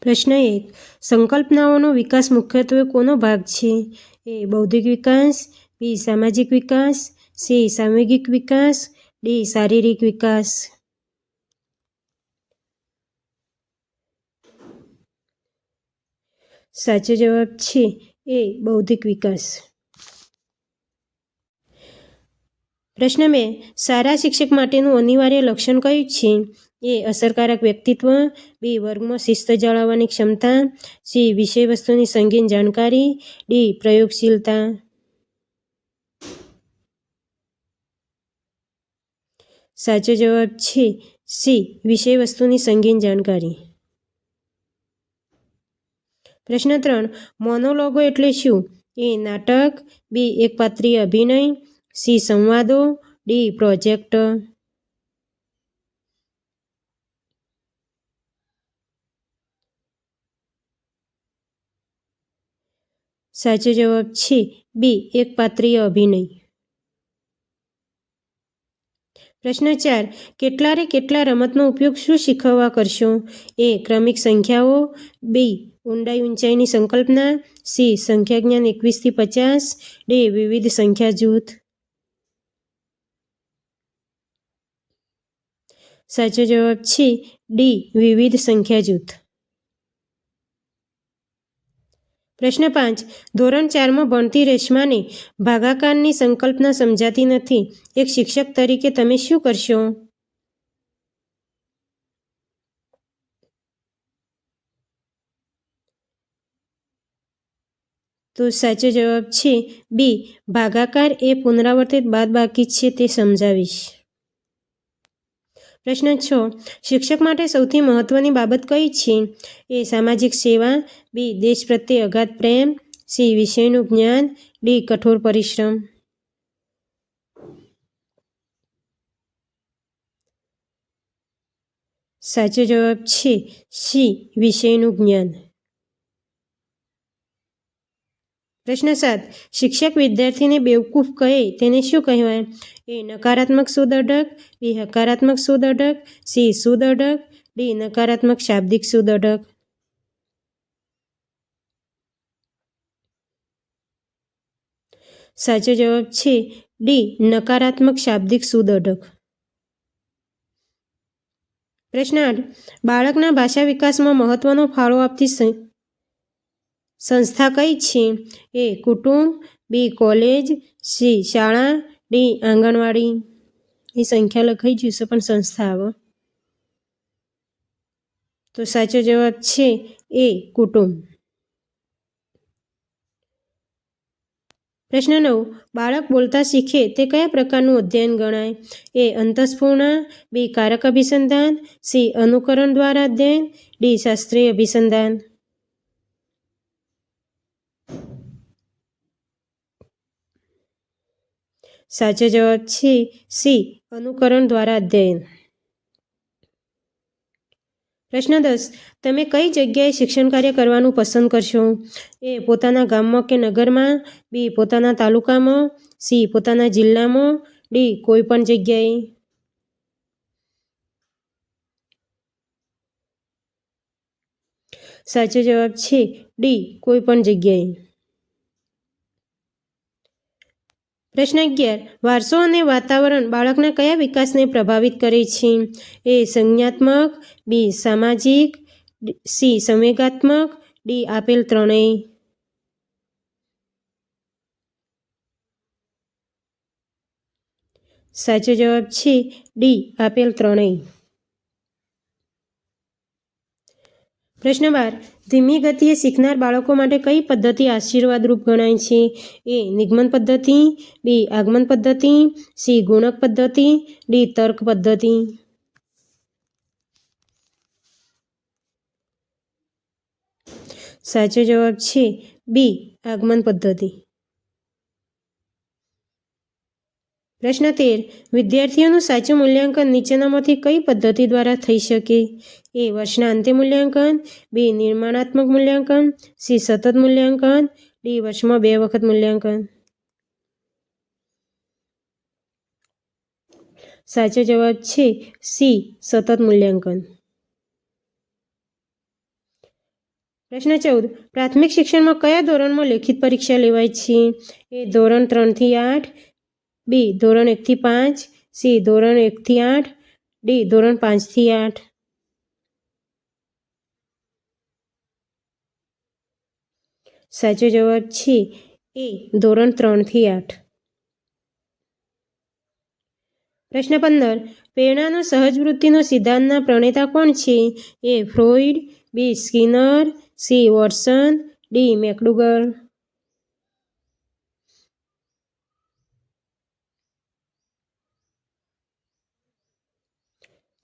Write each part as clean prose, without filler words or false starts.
પ્રશ્ન 1. સંકલ્પનાઓનો વિકાસ મુખ્યત્વે કોનો ભાગ છે? એ. બૌદ્ધિક વિકાસ, બી. સામાજિક વિકાસ, સી. સાંવેગિક વિકાસ, ડી. શારીરિક વિકાસ. સાચો જવાબ છે એ. બૌદ્ધિક વિકાસ. પ્રશ્ન 2. સારા શિક્ષક માટેનું અનિવાર્ય લક્ષણ કયું છે? એ. અસરકારક વ્યક્તિત્વ, બી. વર્ગમાં શિસ્ત જાળવવાની ક્ષમતા, સી. વિષય વસ્તુની સંગીન જાણકારી, ડી. પ્રયોગશીલતા. સાચો જવાબ છે સી. વિષય વસ્તુની સંગીન જાણકારી. પ્રશ્ન 3. મોનોલોગો એટલે શું? એ. નાટક, બી. એકપાત્રીય અભિનય, સી. સંવાદો, ડી. પ્રોજેક્ટ. સાચો જવાબ છે બી. એકપાત્રીય અભિનય. પ્રશ્ન 4. કેટલારે કેટલા રમતનો ઉપયોગ શું શીખવવા કરશો? એ. ક્રમિક સંખ્યાઓ, બી. ઊંડાઈ ઊંચાઈની સંકલ્પના, સી. સંખ્યાજ્ઞાન 21 થી 50, ડી. વિવિધ સંખ્યા જૂથ. સાચો જવાબ છે ડી. વિવિધ સંખ્યા જૂથ. પ્રશ્ન 5. ધોરણ 4માં ભણતી રેશમાને ભાગાકારની સંકલ્પના સમજાતી નથી. એક શિક્ષક તરીકે તમે શું કરશો? તો સાચો જવાબ છે બી. ભાગાકાર એ પુનરાવર્તિત બાદબાકી છે તે સમજાવીશ. પ્રશ્ન 6. શિક્ષક માટે સૌથી મહત્વની બાબત કઈ છે? એ. સામાજિક સેવા, બી. દેશ પ્રત્યે અગાધ પ્રેમ, સી. વિષયનું જ્ઞાન, ડી. કઠોર પરિશ્રમ. સાચો જવાબ છે સી. વિષયનું જ્ઞાન. પ્રશ્ન 7. શિક્ષક વિદ્યાર્થીને બેવકૂફ કહે તેને શું કહેવાય? એ. નકારાત્મક સુદર્શક, બી. હકારાત્મક સુદર્શક, સી. સુદર્શક, ડી. નકારાત્મક શાબ્દિક સુદર્શક. સાચો જવાબ છે ડી. નકારાત્મક શાબ્દિક સુદર્શક. પ્રશ્ન 8. બાળકના ભાષા વિકાસમાં મહત્વનો ફાળો આપતી સંસ્થા કઈ છે? એ. કુટુંબ, બી. College, C. શાળા, ડી. આંગણવાડી. એ સંખ્યા લખાઈ જશે પણ સંસ્થા આવે. તો સાચો જવાબ છે એ. કુટુંબ. પ્રશ્ન 9. બાળક બોલતા શીખે તે કયા પ્રકારનું અધ્યયન ગણાય? એ. અંતઃસ્ફુરણા, બી. કારક અભિસંધાન, સી. અનુકરણ દ્વારા અધ્યયન, ડી. શાસ્ત્રીય અભિસંધાન. સાચો જવાબ છે સી. અનુકરણ દ્વારા અધ્યયન. પ્રશ્ન 10. તમે કઈ જગ્યાએ શિક્ષણ કાર્ય કરવાનું પસંદ કરશો? એ. પોતાના ગામમાં કે નગરમાં, બી. પોતાના તાલુકામાં, સી. પોતાના જિલ્લામાં, ડી. કોઈ પણ જગ્યાએ. સાચો જવાબ છે ડી. કોઈ પણ જગ્યાએ. પ્રશ્ન 11. વારસો અને વાતાવરણ બાળકના કયા વિકાસને પ્રભાવિત કરે છે? એ. સંજ્ઞાત્મક, બી. સામાજિક, સી. સંવેગાત્મક, ડી. આપેલ ત્રણેય. સાચો જવાબ છે ડી. આપેલ ત્રણેય. પ્રશ્ન 12. ધીમી ગતિએ શીખનાર બાળકો માટે કઈ પદ્ધતિ આશીર્વાદરૂપ ગણાય છે? એ. નિગમન પદ્ધતિ, બી. આગમન પદ્ધતિ, સી. ગુણક પદ્ધતિ, ડી. તર્ક પદ્ધતિ. સાચો જવાબ છે બી. આગમન પદ્ધતિ. પ્રશ્ન 13. વિદ્યાર્થીઓનું સાચું મૂલ્યાંકન નીચેનામાંથી કઈ પદ્ધતિ દ્વારા થઈ શકે? એ. વર્ષના અંતે મૂલ્યાંકન, બી. નિર્માણાત્મક મૂલ્યાંકન, સી. સતત મૂલ્યાંકન, ડી. વર્ષમાં 2 વખત મૂલ્યાંકન. સાચો જવાબ છે સી. સતત મૂલ્યાંકન. પ્રશ્ન 14. પ્રાથમિક શિક્ષણમાં કયા ધોરણમાં લેખિત પરીક્ષા લેવાય છે? એ ધોરણ 3 થી 8, બી ધોરણ 1 થી 5, સી ધોરણ 1 થી 8, ડી ધોરણ 5 થી 8. સાચો જવાબ છે એ ધોરણ 3 થી 8. પ્રશ્ન 15. પ્રેરણાનો સહજવૃત્તિનો સિદ્ધાંતના પ્રણેતા કોણ છે? એ ફ્રોઈડ, બી સ્કિનર, સી વોટસન, ડી મેકડુગલ.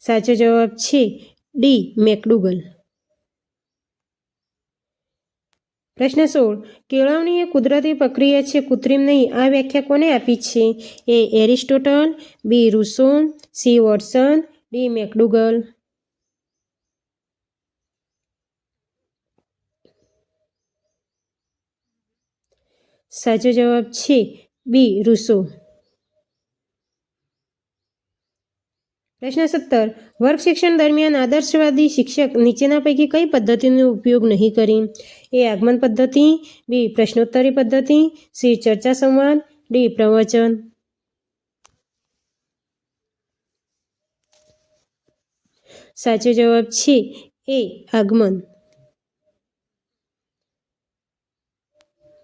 સાચો જવાબ છે ડી મેકડુગલ. પ્રશ્ન 16. કેળવણી એ કુદરતી પ્રક્રિયા છે, કૃત્રિમ નહીં. આ વ્યાખ્યા કોને આપી છે? એ એરિસ્ટોટલ, બી રૂસો, સી વોટસન, ડી મેકડુગલ. સાચો જવાબ છે બી રૂસો. પ્રશ્ન 17. વર્ગ શિક્ષણ દરમિયાન આદર્શવાદી શિક્ષક નીચેના પૈકી કઈ પદ્ધતિનો ઉપયોગ નહીં કરે? એ આગમન પદ્ધતિ, બી પ્રશ્નોત્તરી પદ્ધતિ, સી ચર્ચા સંવાદ, ડી પ્રવચન. સાચો જવાબ છે એ આગમન.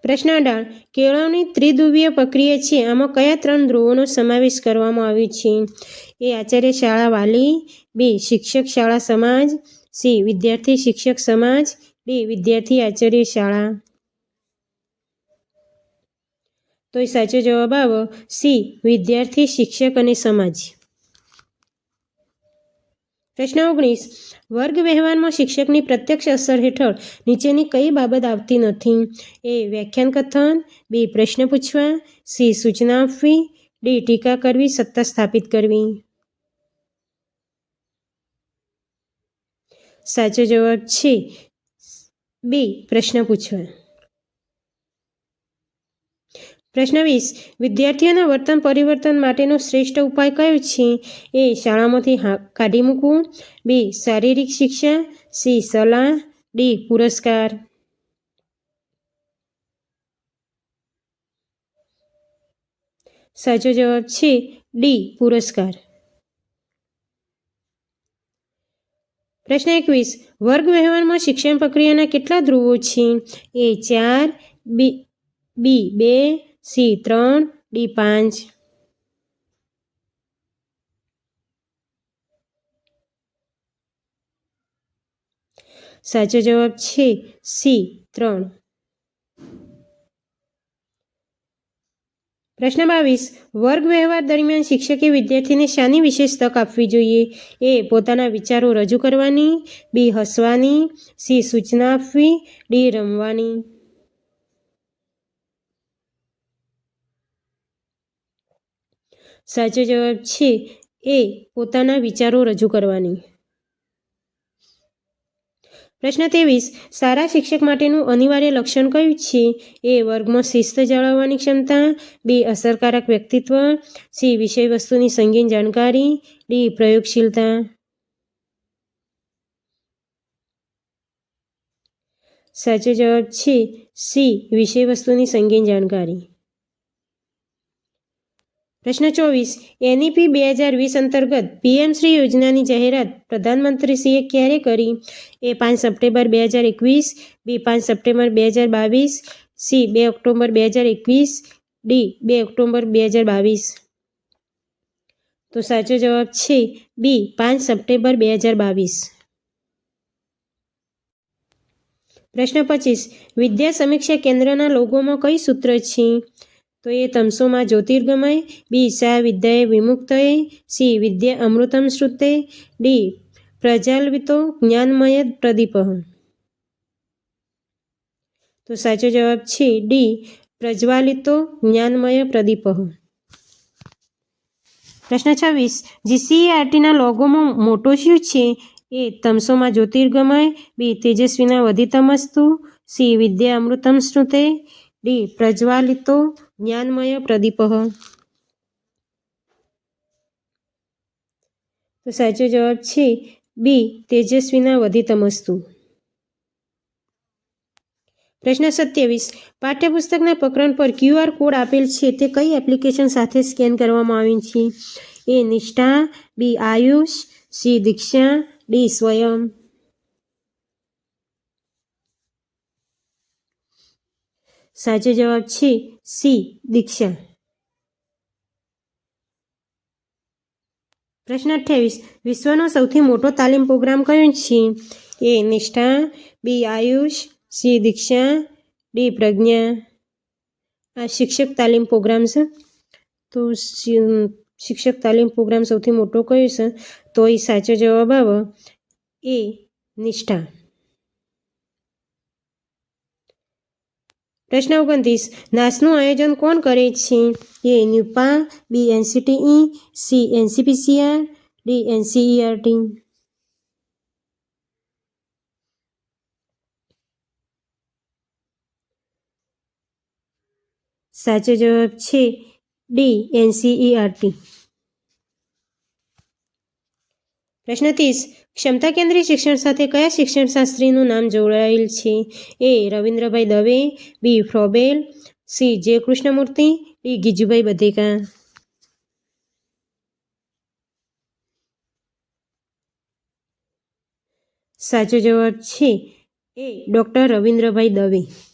પ્રશ્ન 18. કેળવણી ત્રિધ્રુવીય પ્રક્રિયા છે, આમાં કયા 3 ધ્રુવોનો સમાવેશ કરવામાં આવ્યો છે? એ આચાર્ય શાળા વાલી, બી શિક્ષક શાળા સમાજ, સી વિદ્યાર્થી શિક્ષક સમાજ, ડી વિદ્યાર્થી આચાર્ય શાળા. તો એ સાચો જવાબ આવે સી વિદ્યાર્થી શિક્ષક અને સમાજ. પ્રશ્ન 19. વર્ગ વ્યવહારમાં શિક્ષકની પ્રત્યક્ષ અસર હેઠળ નીચેની કઈ બાબત આવતી નથી? એ વ્યાખ્યાન કથન, બી પ્રશ્ન પૂછવા, સી સૂચના આપવી, ડી ટીકા કરવી, સત્તા સ્થાપિત કરવી. સાચો જવાબ છે બી પ્રશ્ન પૂછવા. પ્રશ્ન 20. વિદ્યાર્થીઓના વર્તન પરિવર્તન માટેનો શ્રેષ્ઠ ઉપાય કયો છે? એ શાળામાંથી કાઢી મૂકવું, બી શારીરિક શિક્ષા, સી સલાહ, ડી પુરસ્કાર. સાચો જવાબ છે ડી પુરસ્કાર. પ્રશ્ન 21. વર્ગ વ્યવહારમાં શિક્ષણ પ્રક્રિયાના કેટલા ધ્રુવો છે? એ 4, બી 2, સી 3, ડી 5. સાચો જવાબ છે સી 3. પ્રશ્ન 22. વર્ગ વ્યવહાર દરમિયાન શિક્ષકે વિદ્યાર્થીને શાની વિશેષ તક આપવી જોઈએ? એ પોતાના વિચારો રજૂ કરવાની, બી હસવાની, સી સૂચના આપવી, ડી રમવાની. સાચો જવાબ છે એ પોતાના વિચારો રજૂ કરવાની. પ્રશ્ન 23. સારા શિક્ષક માટેનું અનિવાર્ય લક્ષણ કયું છે? એ વર્ગમાં શિસ્ત જાળવવાની ક્ષમતા, બી અસરકારક વ્યક્તિત્વ, સી વિષય વસ્તુની સંગીન જાણકારી, ડી પ્રયોગશીલતા. સાચો જવાબ છે સી વિષય વસ્તુની સંગીન જાણકારી. પ્રશ્ન 24. એનઈપી 2020 અંતર્ગત પીએમશ્રી યોજનાની જાહેરાત પ્રધાનમંત્રીશ્રીએ ક્યારે કરી? એ 5 સપ્ટેમ્બર 2021, બી 5 September 2022, C 2 October 2021, D 2 October 2022. તો સાચો જવાબ છે બી 5 સપ્ટેમ્બર 2022. પ્રશ્ન 25. વિદ્યા સમીક્ષા કેન્દ્રના લોગોમાં કઈ સૂત્ર છે? તો એ તમસોમાં જ્યોતિર્ગમય, બી સા વિદ્યાએ વિમુક્તયે, સી વિદ્યા અમૃતમ શ્રુતે, ડી પ્રજ્વાલિતો જ્ઞાનમય પ્રદીપ. તો સાચો જવાબ છે ડી પ્રજ્વાલિતો જ્ઞાનમય પ્રદીપ. પ્રશ્ન 26. જીસીઈઆરટીના લોગોમાં મોટો શું છે? એ તમસોમાં જ્યોતિર્ગમય, બી તેજસ્વીના વધિતમસ્તુ, સી વિદ્યા અમૃતમ શ્રુતે, ડી પ્રજ્વાલિતો જ્ઞાનમય પ્રદીપ. તો સાચો જવાબ છે બી તેજસ્વીના વધિતમસ્તુ. પ્રશ્ન 27. પાઠ્યપુસ્તકના પ્રકરણ પર QR કોડ આપેલ છે તે કઈ એપ્લિકેશન સાથે સ્કેન કરવામાં આવી છે? એ નિષ્ઠા, બી આયુષ, સી દીક્ષા, ડી સ્વયં. સાચો જવાબ છે સી દીક્ષા. પ્રશ્ન 28. વિશ્વનો સૌથી મોટો તાલીમ પ્રોગ્રામ કયો છે? એ નિષ્ઠા, બી આયુષ, સી દીક્ષા, ડી પ્રજ્ઞા. આ શિક્ષક તાલીમ પ્રોગ્રામ છે. તો શિક્ષક તાલીમ પ્રોગ્રામ સૌથી મોટો કયો છે? તો એ સાચો જવાબ આવે એ નિષ્ઠા. પ્રશ્ન 29. નાસનું આયોજન કોણ કરે છે? એ ન્યુપા, બી NCTE, C NCPCR, D NCERT. સાચો જવાબ છે ડી NCERT. પ્રશ્ન 30. ક્ષમતા કેન્દ્રિત શિક્ષણ સાથે કયા શિક્ષણશાસ્ત્રીનું નામ જોડાયેલ છે? એ રવિન્દ્રભાઈ દવે, બી ફ્રોબેલ, સી જે કૃષ્ણમૂર્તિ, ડી ગીજુભાઈ બધેકા. સાચો જવાબ છે એ ડૉક્ટર રવિન્દ્રભાઈ દવે.